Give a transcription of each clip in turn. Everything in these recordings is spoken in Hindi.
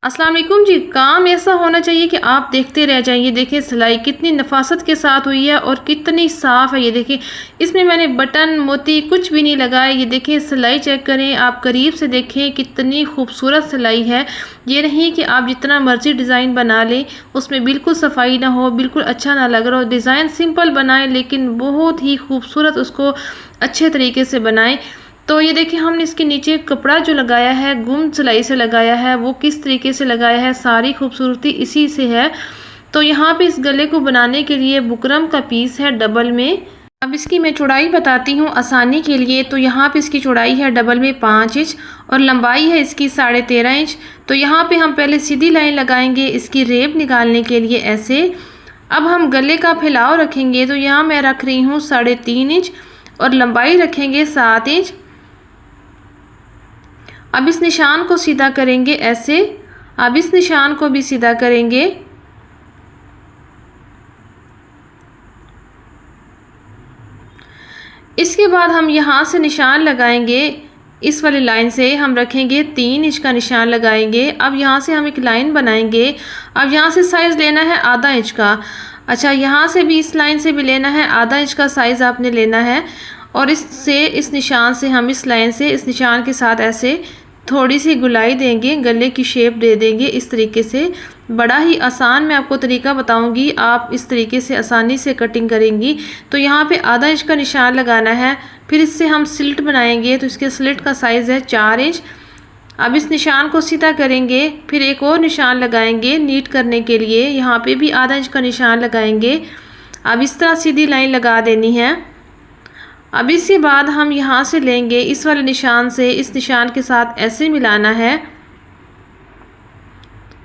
अस्सलाम वालेकुम जी। काम ऐसा होना चाहिए कि आप देखते रह जाएं। ये देखिए सिलाई कितनी नफासत के साथ हुई है और कितनी साफ़ है। ये देखिए इसमें मैंने बटन मोती कुछ भी नहीं लगाए। ये देखिए सिलाई चेक करें, आप करीब से देखें कितनी खूबसूरत सिलाई है। ये नहीं कि आप जितना मर्जी डिज़ाइन बना लें उसमें बिल्कुल सफाई ना हो, बिल्कुल अच्छा ना लग रहा हो। डिज़ाइन सिंपल बनाएं लेकिन बहुत ही खूबसूरत उसको अच्छे तरीके से बनाएं। तो ये देखिए हमने इसके नीचे कपड़ा जो लगाया है गुम सिलाई से लगाया है, वो किस तरीके से लगाया है, सारी खूबसूरती इसी से है। तो यहाँ पे इस गले को बनाने के लिए बुकरम का पीस है डबल में। अब इसकी मैं चौड़ाई बताती हूँ आसानी के लिए। तो यहाँ पे इसकी चौड़ाई है डबल में 5 इंच और लंबाई है इसकी 13.5 इंच। तो यहाँ पे हम पहले सीधी लाइन लगाएंगे इसकी रेब निकालने के लिए ऐसे। अब हम गले का फैलाव रखेंगे, तो यहाँ मैं रख रही हूँ 3.5 इंच और लंबाई रखेंगे 7 इंच। अब इस निशान को सीधा करेंगे ऐसे। अब इस निशान को भी सीधा करेंगे। इसके बाद हम यहाँ से निशान लगाएंगे, इस वाली लाइन से हम रखेंगे 3 इंच का निशान लगाएंगे। अब यहाँ से हम एक लाइन बनाएंगे। अब यहाँ से साइज़ लेना है आधा इंच का। अच्छा, यहाँ से भी इस लाइन से भी लेना है आधा इंच का साइज़ आपने लेना है। और इससे इस निशान से हम इस लाइन से इस निशान के साथ ऐसे थोड़ी सी गुलाई देंगे, गले की शेप दे देंगे इस तरीके से। बड़ा ही आसान मैं आपको तरीका बताऊंगी, आप इस तरीके से आसानी से कटिंग करेंगी। तो यहाँ पे आधा इंच का निशान लगाना है। फिर इससे हम स्लिट बनाएंगे, तो इसके स्लिट का साइज़ है 4 इंच। अब इस निशान को सीधा करेंगे, फिर एक और निशान लगाएंगे नीट करने के लिए। यहाँ पे भी आधा इंच का निशान लगाएंगे। अब इस तरह सीधी लाइन लगा देनी है। अब इसके बाद हम यहाँ से लेंगे इस वाले निशान से इस निशान के साथ ऐसे मिलाना है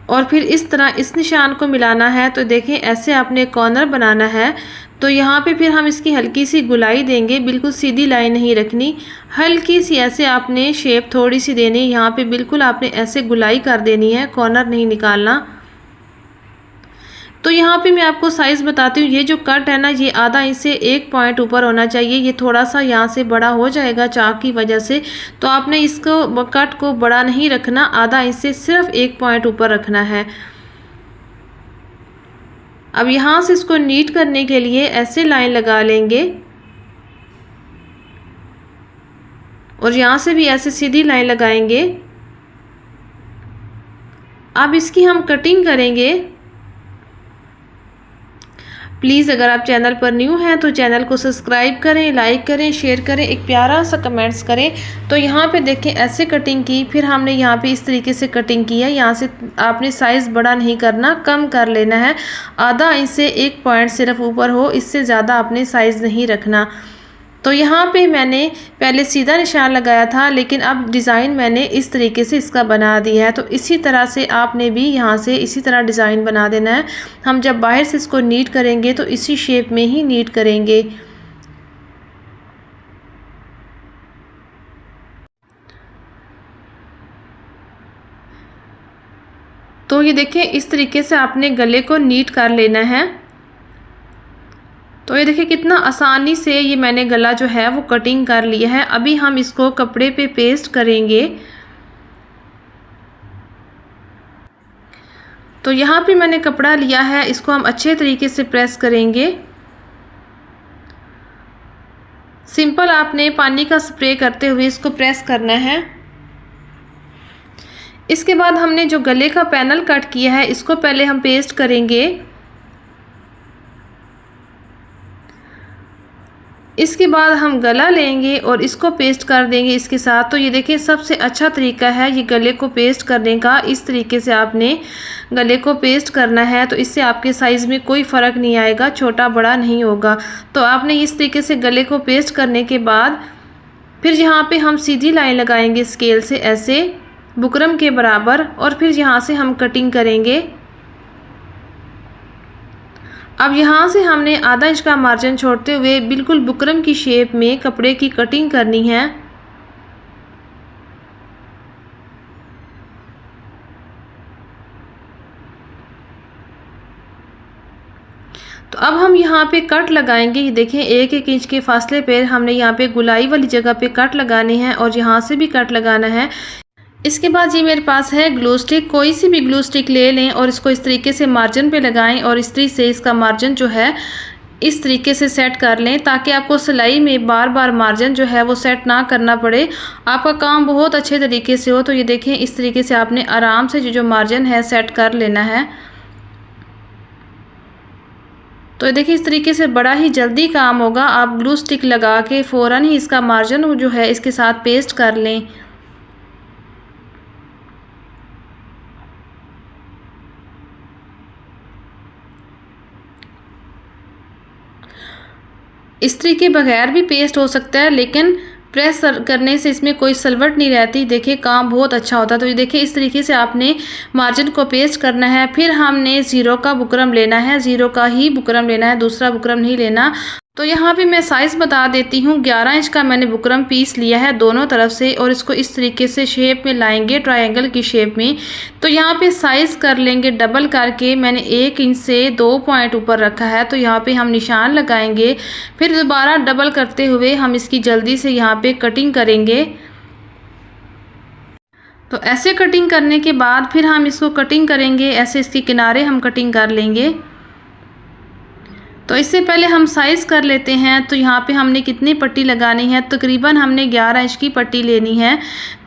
और फिर इस तरह इस निशान को मिलाना है। तो देखें ऐसे आपने कॉर्नर बनाना है। तो यहाँ पे फिर हम इसकी हल्की सी गुलाई देंगे, बिल्कुल सीधी लाइन नहीं रखनी, हल्की सी ऐसे आपने शेप थोड़ी सी देनी। यहाँ पे बिल्कुल आपने ऐसे गुलाई कर देनी है, कॉर्नर नहीं निकालना। तो यहाँ पे मैं आपको साइज़ बताती हूँ। ये जो कट है ना, ये आधा इंच से 1 पॉइंट ऊपर होना चाहिए। ये थोड़ा सा यहाँ से बड़ा हो जाएगा चाक की वजह से, तो आपने इसको कट को बड़ा नहीं रखना, आधा इंच से सिर्फ 1 पॉइंट ऊपर रखना है। अब यहाँ से इसको नीट करने के लिए ऐसे लाइन लगा लेंगे और यहाँ से भी ऐसे सीधी लाइन लगाएंगे। अब इसकी हम कटिंग करेंगे। प्लीज़ अगर आप चैनल पर न्यू हैं तो चैनल को सब्सक्राइब करें, लाइक करें, शेयर करें, एक प्यारा सा कमेंट्स करें। तो यहाँ पे देखें ऐसे कटिंग की, फिर हमने यहाँ पे इस तरीके से कटिंग की है। यहाँ से आपने साइज़ बड़ा नहीं करना, कम कर लेना है। आधा इंच से 1 पॉइंट सिर्फ ऊपर हो, इससे ज़्यादा आपने साइज़ नहीं रखना। तो यहाँ पे मैंने पहले सीधा निशान लगाया था, लेकिन अब डिज़ाइन मैंने इस तरीके से इसका बना दिया है। तो इसी तरह से आपने भी यहाँ से इसी तरह डिज़ाइन बना देना है। हम जब बाहर से इसको नीट करेंगे तो इसी शेप में ही नीट करेंगे। तो ये देखें इस तरीके से आपने गले को नीट कर लेना है। तो ये देखिए कितना आसानी से ये मैंने गला जो है वो कटिंग कर लिया है। अभी हम इसको कपड़े पे पेस्ट करेंगे। तो यहाँ पे मैंने कपड़ा लिया है, इसको हम अच्छे तरीके से प्रेस करेंगे। सिंपल आपने पानी का स्प्रे करते हुए इसको प्रेस करना है। इसके बाद हमने जो गले का पैनल कट किया है इसको पहले हम पेस्ट करेंगे। इसके बाद हम गला लेंगे और इसको पेस्ट कर देंगे इसके साथ। तो ये देखिए सबसे अच्छा तरीका है ये गले को पेस्ट करने का। इस तरीके से आपने गले को पेस्ट करना है, तो इससे आपके साइज़ में कोई फ़र्क नहीं आएगा, छोटा बड़ा नहीं होगा। तो आपने इस तरीके से गले को पेस्ट करने के बाद फिर यहाँ पे हम सीधी लाइन लगाएंगे स्केल से ऐसे बुकरम के बराबर, और फिर यहाँ से हम कटिंग करेंगे। अब यहाँ से हमने आधा इंच का मार्जिन छोड़ते हुए बिल्कुल बुकरम की शेप में कपड़े की कटिंग करनी है। तो अब हम यहाँ पे कट लगाएंगे। ये देखें 1-1 इंच के फासले पे हमने यहाँ पे गुलाई वाली जगह पे कट लगाने हैं और यहाँ से भी कट लगाना है। इसके बाद ये मेरे पास है ग्लू स्टिक। कोई सी भी ग्लू स्टिक ले लें और इसको इस तरीके से मार्जिन पे लगाएं और इस्त्री से इसका मार्जिन जो है इस तरीके से सेट कर लें, ताकि आपको सिलाई में बार बार मार्जिन जो है वो सेट ना करना पड़े, आपका काम बहुत अच्छे तरीके से हो। तो ये देखें, इस तरीके से आपने आराम से जो मार्जिन है सेट कर लेना है। तो देखिए, इस तरीके से बड़ा ही जल्दी काम होगा। आप ग्लू स्टिक लगा के फ़ौरन ही इसका मार्जिन जो है इसके साथ पेस्ट कर लें। इस्त्री के बगैर भी पेस्ट हो सकता है, लेकिन प्रेस करने से इसमें कोई सलवट नहीं रहती। देखिए, काम बहुत अच्छा होता है। तो ये देखिए, इस तरीके से आपने मार्जिन को पेस्ट करना है। फिर हमने ज़ीरो का बुकरम लेना है, ज़ीरो का ही बुकरम लेना है, दूसरा बुकरम नहीं लेना। तो यहाँ पे मैं साइज़ बता देती हूँ। 11 इंच का मैंने बुकरम पीस लिया है दोनों तरफ से, और इसको इस तरीके से शेप में लाएंगे, ट्रायंगल की शेप में। तो यहाँ पे साइज़ कर लेंगे डबल करके। मैंने 1 इंच से 2 पॉइंट ऊपर रखा है, तो यहाँ पे हम निशान लगाएंगे। फिर दोबारा डबल करते हुए हम इसकी जल्दी से यहाँ पे कटिंग करेंगे। तो ऐसे कटिंग करने के बाद फिर हम इसको कटिंग करेंगे, ऐसे इसके किनारे हम कटिंग कर लेंगे। तो इससे पहले हम साइज़ कर लेते हैं। तो यहाँ पे हमने कितनी पट्टी लगानी है, तकरीबन हमने 11 इंच की पट्टी लेनी है।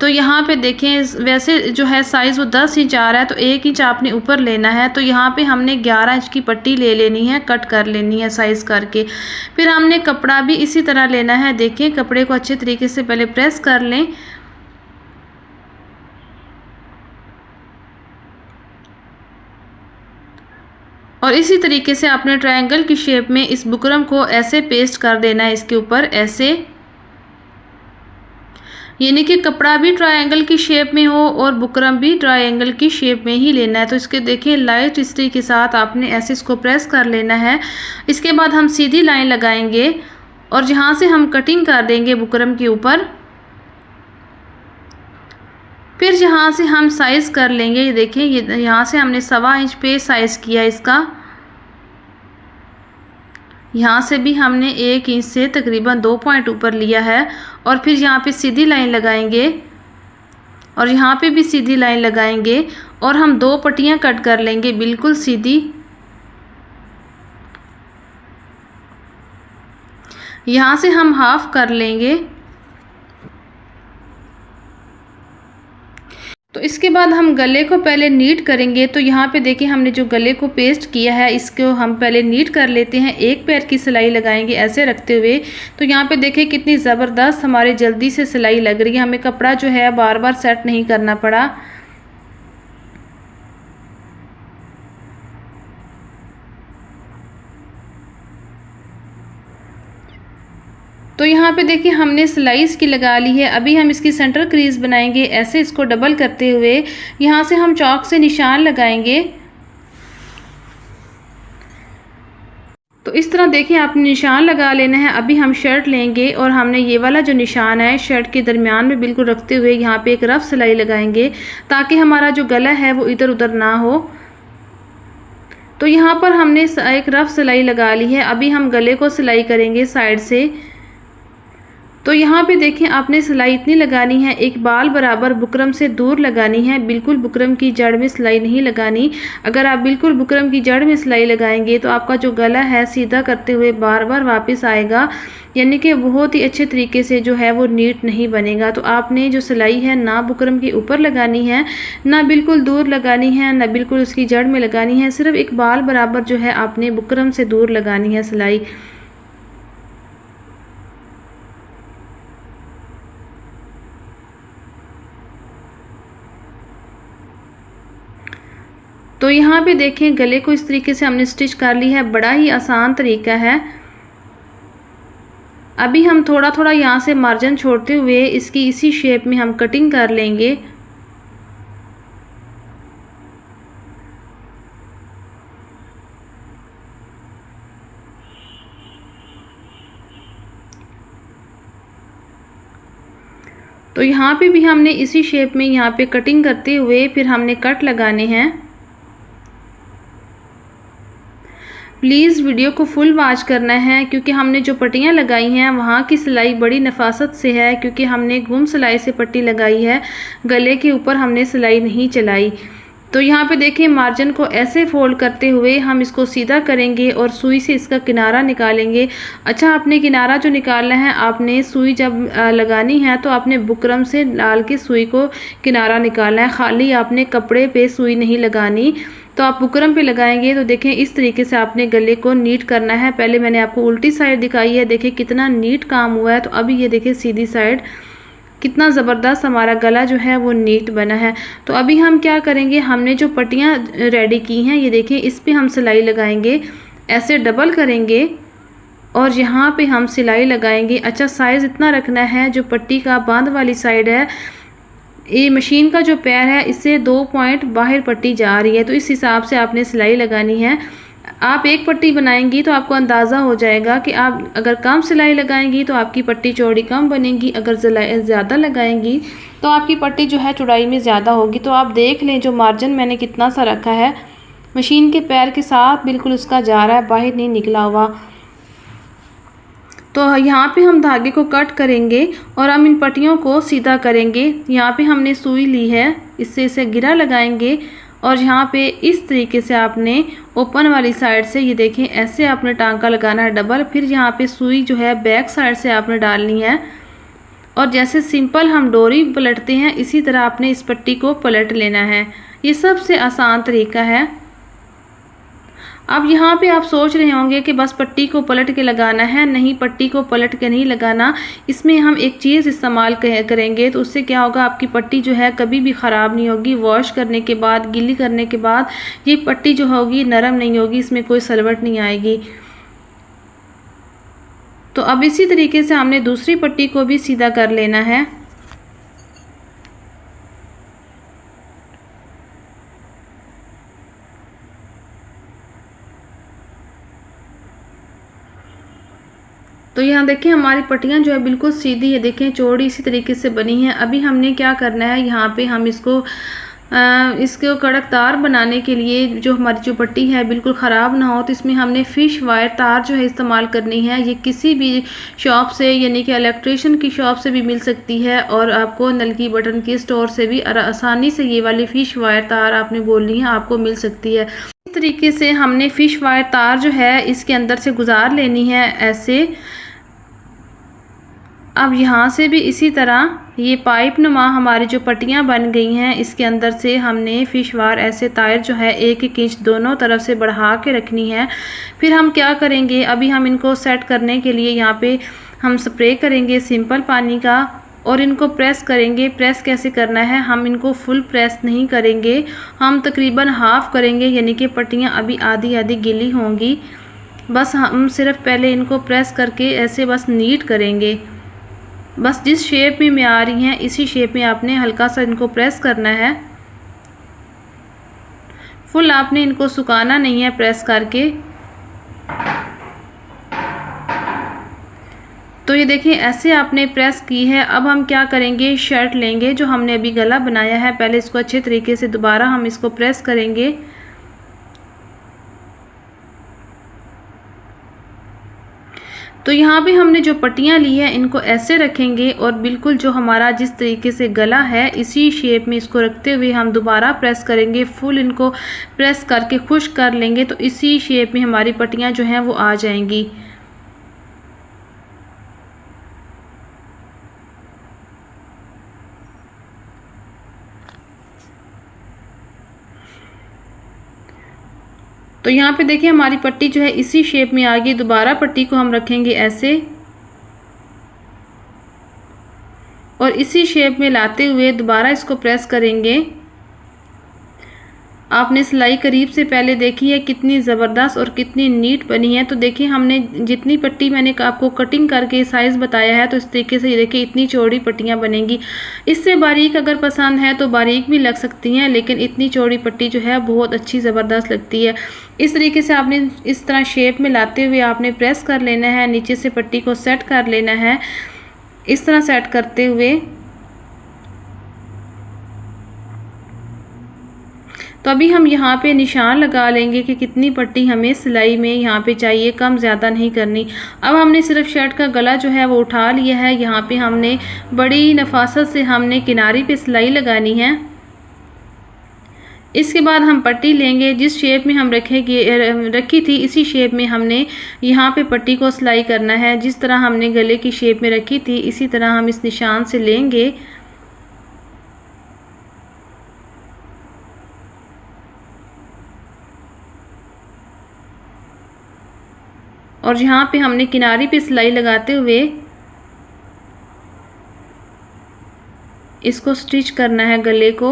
तो यहाँ पे देखें, वैसे जो है साइज़ वो 10 इंच आ रहा है, तो 1 इंच आपने ऊपर लेना है। तो यहाँ पे हमने 11 इंच की पट्टी ले लेनी है, कट कर लेनी है साइज़ करके। फिर हमने कपड़ा भी इसी तरह लेना है। देखिए, कपड़े को अच्छे तरीके से पहले प्रेस कर लें, और इसी तरीके से आपने ट्रायंगल की शेप में इस बुकरम को ऐसे पेस्ट कर देना है इसके ऊपर, ऐसे। यानी कि कपड़ा भी ट्रायंगल की शेप में हो और बुकरम भी ट्रायंगल की शेप में ही लेना है। तो इसके देखिए, लाइट इस्त्री के साथ आपने ऐसे इसको प्रेस कर लेना है। इसके बाद हम सीधी लाइन लगाएंगे और जहाँ से हम कटिंग कर देंगे बुकरम के ऊपर, फिर जहाँ से हम साइज़ कर लेंगे। ये देखिए, ये यहाँ से हमने 1.25 इंच पे साइज़ किया इसका। यहाँ से भी हमने 1 इंच से तकरीबन 2 पॉइंट ऊपर लिया है, और फिर यहाँ पे सीधी लाइन लगाएंगे और यहाँ पे भी सीधी लाइन लगाएंगे, और हम 2 पट्टियाँ कट कर लेंगे बिल्कुल सीधी। यहाँ से हम हाफ कर लेंगे। तो इसके बाद हम गले को पहले नीट करेंगे। तो यहाँ पे देखिए, हमने जो गले को पेस्ट किया है इसको हम पहले नीट कर लेते हैं। एक पैर की सिलाई लगाएंगे ऐसे रखते हुए। तो यहाँ पे देखिए, कितनी ज़बरदस्त हमारे जल्दी से सिलाई लग रही है। हमें कपड़ा जो है बार बार सेट नहीं करना पड़ा। तो यहाँ पे देखिए, हमने सिलाई इसकी लगा ली है। अभी हम इसकी सेंटर क्रीज बनाएंगे, ऐसे इसको डबल करते हुए। यहाँ से हम चॉक से निशान लगाएंगे। तो इस तरह देखिए, आपने निशान लगा लेना है। अभी हम शर्ट लेंगे और हमने ये वाला जो निशान है शर्ट के दरमियान में बिल्कुल रखते हुए यहाँ पे एक रफ सिलाई लगाएंगे, ताकि हमारा जो गला है वो इधर उधर ना हो। तो यहाँ पर हमने एक रफ सिलाई लगा ली है। अभी हम गले को सिलाई करेंगे साइड से। तो यहाँ पे देखें, आपने सिलाई इतनी लगानी है, एक बाल बराबर बुकरम से दूर लगानी है, बिल्कुल बुकरम की जड़ में सिलाई नहीं लगानी। अगर आप बिल्कुल बुकरम की जड़ में सिलाई लगाएंगे तो आपका जो गला है सीधा करते हुए बार बार वापस आएगा, यानी कि बहुत ही अच्छे तरीके से जो है वो नीट नहीं बनेगा। तो आपने जो सिलाई है ना बुकरम के ऊपर लगानी है, ना बिल्कुल दूर लगानी है, ना बिल्कुल उसकी जड़ में लगानी है। सिर्फ एक बाल बराबर जो है आपने बुकरम से दूर लगानी है सिलाई। तो यहाँ पे देखें, गले को इस तरीके से हमने स्टिच कर ली है। बड़ा ही आसान तरीका है। अभी हम थोड़ा थोड़ा यहाँ से मार्जिन छोड़ते हुए इसकी इसी शेप में हम कटिंग कर लेंगे। तो यहाँ पे भी हमने इसी शेप में यहाँ पे कटिंग करते हुए फिर हमने कट लगाने हैं। प्लीज़ वीडियो को फुल वॉच करना है, क्योंकि हमने जो पट्टियाँ लगाई हैं वहाँ की सिलाई बड़ी नफासत से है, क्योंकि हमने गुम सिलाई से पट्टी लगाई है, गले के ऊपर हमने सिलाई नहीं चलाई। तो यहाँ पे देखिए मार्जिन को ऐसे फोल्ड करते हुए हम इसको सीधा करेंगे और सुई से इसका किनारा निकालेंगे। अच्छा, आपने किनारा जो निकालना है, आपने सुई जब लगानी है तो आपने बुकरम से डाल के सुई को किनारा निकालना है, खाली आपने कपड़े पे सुई नहीं लगानी। तो आप बुकरम पे लगाएंगे तो देखें इस तरीके से आपने गले को नीट करना है। पहले मैंने आपको उल्टी साइड दिखाई है, देखिए कितना नीट काम हुआ है। तो अभी ये देखिए सीधी साइड, कितना ज़बरदस्त हमारा गला जो है वो नीट बना है। तो अभी हम क्या करेंगे, हमने जो पट्टियाँ रेडी की हैं ये देखिए, इस पे हम सिलाई लगाएंगे, ऐसे डबल करेंगे और यहाँ पे हम सिलाई लगाएंगे। अच्छा, साइज़ इतना रखना है, जो पट्टी का बांध वाली साइड है, ये मशीन का जो पैर है इससे 2 पॉइंट बाहर पट्टी जा रही है, तो इस हिसाब से आपने सिलाई लगानी है। आप एक पट्टी बनाएंगी तो आपको अंदाज़ा हो जाएगा कि आप अगर कम सिलाई लगाएंगी तो आपकी पट्टी चौड़ी कम बनेगी, अगर ज़्यादा लगाएंगी तो आपकी पट्टी जो है चौड़ाई में ज़्यादा होगी। तो आप देख लें जो मार्जिन मैंने कितना सा रखा है, मशीन के पैर के साथ बिल्कुल उसका जा रहा है, बाहर नहीं निकला हुआ। तो यहाँ पे हम धागे को कट करेंगे और हम इन पट्टियों को सीधा करेंगे। यहाँ पे हमने सुई ली है, इससे इसे गिरा लगाएंगे और यहाँ पे इस तरीके से आपने ओपन वाली साइड से ये देखें ऐसे आपने टांका लगाना है डबल। फिर यहाँ पे सुई जो है बैक साइड से आपने डालनी है और जैसे सिंपल हम डोरी पलटते हैं इसी तरह आपने इस पट्टी को पलट लेना है। ये सबसे आसान तरीका है। अब यहाँ पे आप सोच रहे होंगे कि बस पट्टी को पलट के लगाना है, नहीं, पट्टी को पलट के नहीं लगाना। इसमें हम एक चीज़ इस्तेमाल करेंगे तो उससे क्या होगा, आपकी पट्टी जो है कभी भी ख़राब नहीं होगी। वॉश करने के बाद, गीली करने के बाद ये पट्टी जो होगी नरम नहीं होगी, इसमें कोई सलवट नहीं आएगी। तो अब इसी तरीके से हमने दूसरी पट्टी को भी सीधा कर लेना है। तो यहाँ देखें हमारी पट्टियाँ जो है बिल्कुल सीधी है, देखें चौड़ी इसी तरीके से बनी है। अभी हमने क्या करना है, यहाँ पे हम इसको कड़क तार बनाने के लिए जो हमारी जो पट्टी है बिल्कुल ख़राब ना हो, तो इसमें हमने फ़िश वायर तार जो है इस्तेमाल करनी है। ये किसी भी शॉप से, यानी कि इलेक्ट्रिशियन की शॉप से भी मिल सकती है और आपको नलकी बटन की स्टोर से भी आसानी से ये वाली फ़िश वायर तार आपने बोलनी है, आपको मिल सकती है। इस तरीके से हमने फ़िश वायर तार जो है इसके अंदर से गुजार लेनी है ऐसे। अब यहाँ से भी इसी तरह ये पाइप नुमा हमारी जो पट्टियाँ बन गई हैं इसके अंदर से हमने फ़िश वायर ऐसे तार जो है 1-1 इंच दोनों तरफ से बढ़ा के रखनी है। फिर हम क्या करेंगे, अभी हम इनको सेट करने के लिए यहाँ पे हम स्प्रे करेंगे सिंपल पानी का और इनको प्रेस करेंगे। प्रेस कैसे करना है, हम इनको फुल प्रेस नहीं करेंगे, हम तकरीबन हाफ़ करेंगे, यानी कि पट्टियाँ अभी आधी आधी गीली होंगी। बस हम सिर्फ पहले इनको प्रेस करके ऐसे बस नीट करेंगे। बस जिस शेप में आ रही हैं इसी शेप में आपने हल्का सा इनको प्रेस करना है। फुल आपने इनको सुखाना नहीं है प्रेस करके। तो ये देखिए ऐसे आपने प्रेस की है। अब हम क्या करेंगे, शर्ट लेंगे जो हमने अभी गला बनाया है, पहले इसको अच्छे तरीके से दोबारा हम इसको प्रेस करेंगे। तो यहाँ पे हमने जो पट्टियाँ ली है इनको ऐसे रखेंगे और बिल्कुल जो हमारा जिस तरीके से गला है इसी शेप में इसको रखते हुए हम दोबारा प्रेस करेंगे। फुल इनको प्रेस करके खुश कर लेंगे तो इसी शेप में हमारी पट्टियाँ जो हैं वो आ जाएंगी। तो यहाँ पे देखिए हमारी पट्टी जो है इसी शेप में आ गई। दोबारा पट्टी को हम रखेंगे ऐसे और इसी शेप में लाते हुए दोबारा इसको प्रेस करेंगे। आपने सिलाई करीब से पहले देखी है कितनी ज़बरदस्त और कितनी नीट बनी है। तो देखिए हमने जितनी पट्टी मैंने आपको कटिंग करके साइज़ बताया है तो इस तरीके से ये देखिए इतनी चौड़ी पट्टियाँ बनेंगी। इससे बारीक अगर पसंद है तो बारीक भी लग सकती हैं, लेकिन इतनी चौड़ी पट्टी जो है बहुत अच्छी ज़बरदस्त लगती है। इस तरीके से आपने इस तरह शेप में लाते हुए आपने प्रेस कर लेना है, नीचे से पट्टी को सेट कर लेना है। इस तरह सेट करते हुए तो अभी हम यहाँ पे निशान लगा लेंगे कि कितनी पट्टी हमें सिलाई में यहाँ पे चाहिए, कम ज़्यादा नहीं करनी। अब हमने सिर्फ शर्ट का गला जो है वो उठा लिया है। यहाँ पे हमने बड़ी नफासत से हमने किनारी पे सिलाई लगानी है। इसके बाद हम पट्टी लेंगे, जिस शेप में हम रखी थी इसी शेप में हमने यहाँ पे पट्टी को सिलाई करना है। जिस तरह हमने गले की शेप में रखी थी इसी तरह हम इस निशान से लेंगे और यहाँ पे हमने किनारी पे सिलाई लगाते हुए इसको स्टिच करना है गले को।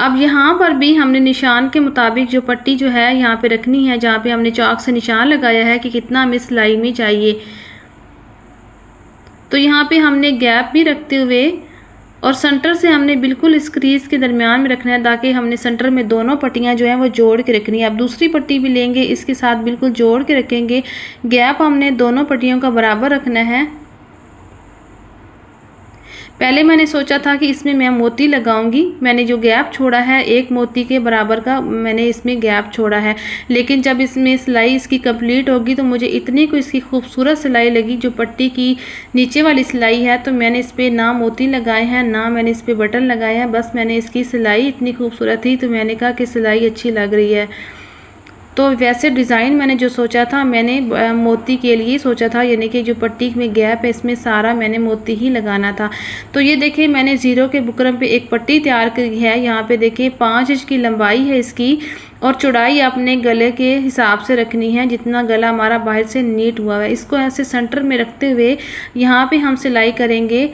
अब यहाँ पर भी हमने निशान के मुताबिक जो पट्टी जो है यहाँ पे रखनी है, जहाँ पे हमने चॉक से निशान लगाया है कि कितना हमें सिलाई में चाहिए। तो यहाँ पे हमने गैप भी रखते हुए और सेंटर से हमने बिल्कुल इस क्रीज के दरमियान में रखना है, ताकि हमने सेंटर में दोनों पट्टियाँ जो हैं वो जोड़ के रखनी है। अब दूसरी पट्टी भी लेंगे, इसके साथ बिल्कुल जोड़ के रखेंगे। गैप हमने दोनों पट्टियों का बराबर रखना है। पहले मैंने सोचा था कि इसमें मैं मोती लगाऊंगी, मैंने जो गैप छोड़ा है 1 मोती के बराबर का मैंने इसमें गैप छोड़ा है। लेकिन जब इसमें सिलाई इसकी कंप्लीट होगी तो मुझे इतनी को इसकी खूबसूरत सिलाई लगी, जो पट्टी की नीचे वाली सिलाई है, तो मैंने इस पर ना मोती लगाए हैं ना मैंने इस पर बटन लगाए हैं। बस मैंने इसकी सिलाई इतनी खूबसूरत थी तो मैंने कहा कि सिलाई अच्छी लग रही है। तो वैसे डिज़ाइन मैंने जो सोचा था, मैंने मोती के लिए सोचा था, यानी कि जो पट्टी में गैप है इसमें सारा मैंने मोती ही लगाना था। तो ये देखिए मैंने ज़ीरो के बुकरम पे एक पट्टी तैयार की है। यहाँ पे देखिए 5 इंच की लंबाई है इसकी और चौड़ाई अपने गले के हिसाब से रखनी है, जितना गला हमारा बाहर से नीट हुआ है। इसको ऐसे सेंटर में रखते हुए यहाँ पर हम सिलाई करेंगे।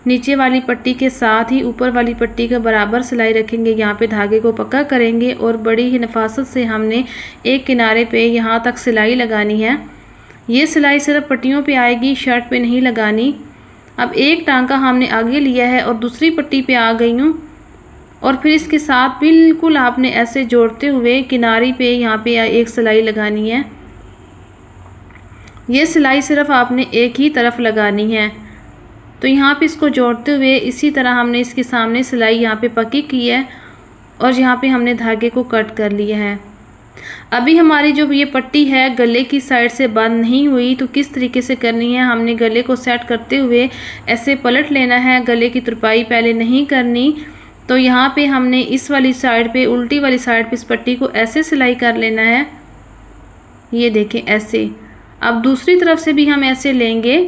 नीचे वाली पट्टी के साथ ही ऊपर वाली पट्टी का बराबर सिलाई रखेंगे। यहाँ पे धागे को पक्का करेंगे और बड़ी ही नफासत से हमने एक किनारे पे यहाँ तक सिलाई लगानी है। ये सिलाई सिर्फ पट्टियों पे आएगी, शर्ट पे नहीं लगानी। अब एक टांका हमने आगे लिया है और दूसरी पट्टी पे आ गई हूँ और फिर इसके साथ बिल्कुल आपने ऐसे जोड़ते हुए किनारी पे यहाँ पे एक सिलाई लगानी है। ये सिलाई सिर्फ आपने एक ही तरफ लगानी है। तो यहाँ पे इसको जोड़ते हुए इसी तरह हमने इसके सामने सिलाई यहाँ पे पक्की की है और यहाँ पे हमने धागे को कट कर लिया है। अभी हमारी जो ये पट्टी है गले की साइड से बंद नहीं हुई, तो किस तरीके से करनी है, हमने गले को सेट करते हुए ऐसे पलट लेना है। गले की तुरपाई पहले नहीं करनी। तो यहाँ पे हमने इस वाली साइड पे, उल्टी वाली साइड पे इस पट्टी को ऐसे सिलाई कर लेना है। ये देखें ऐसे। अब दूसरी तरफ से भी हम ऐसे लेंगे,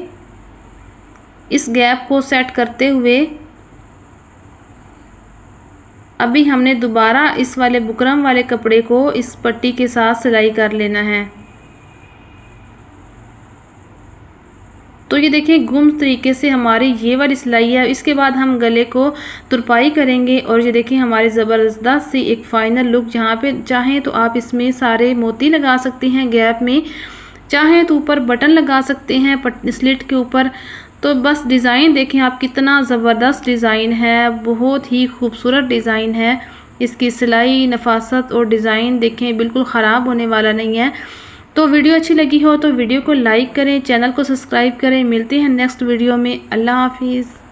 इस गैप को सेट करते हुए अभी हमने दोबारा इस वाले बुकरम वाले कपड़े को इस पट्टी के साथ सिलाई कर लेना है। तो ये देखें गुम तरीके से हमारी ये वाली सिलाई है। इसके बाद हम गले को तुरपाई करेंगे और ये देखें हमारी ज़बरदस्त सी एक फ़ाइनल लुक। जहाँ पे चाहें तो आप इसमें सारे मोती लगा सकते हैं गैप में, चाहें तो ऊपर बटन लगा सकते हैं स्लिट के ऊपर। तो बस डिज़ाइन देखें आप, कितना ज़बरदस्त डिज़ाइन है, बहुत ही खूबसूरत डिज़ाइन है। इसकी सिलाई, नफासत और डिज़ाइन देखें बिल्कुल ख़राब होने वाला नहीं है। तो वीडियो अच्छी लगी हो तो वीडियो को लाइक करें, चैनल को सब्सक्राइब करें। मिलते हैं नेक्स्ट वीडियो में। अल्लाह हाफिज़।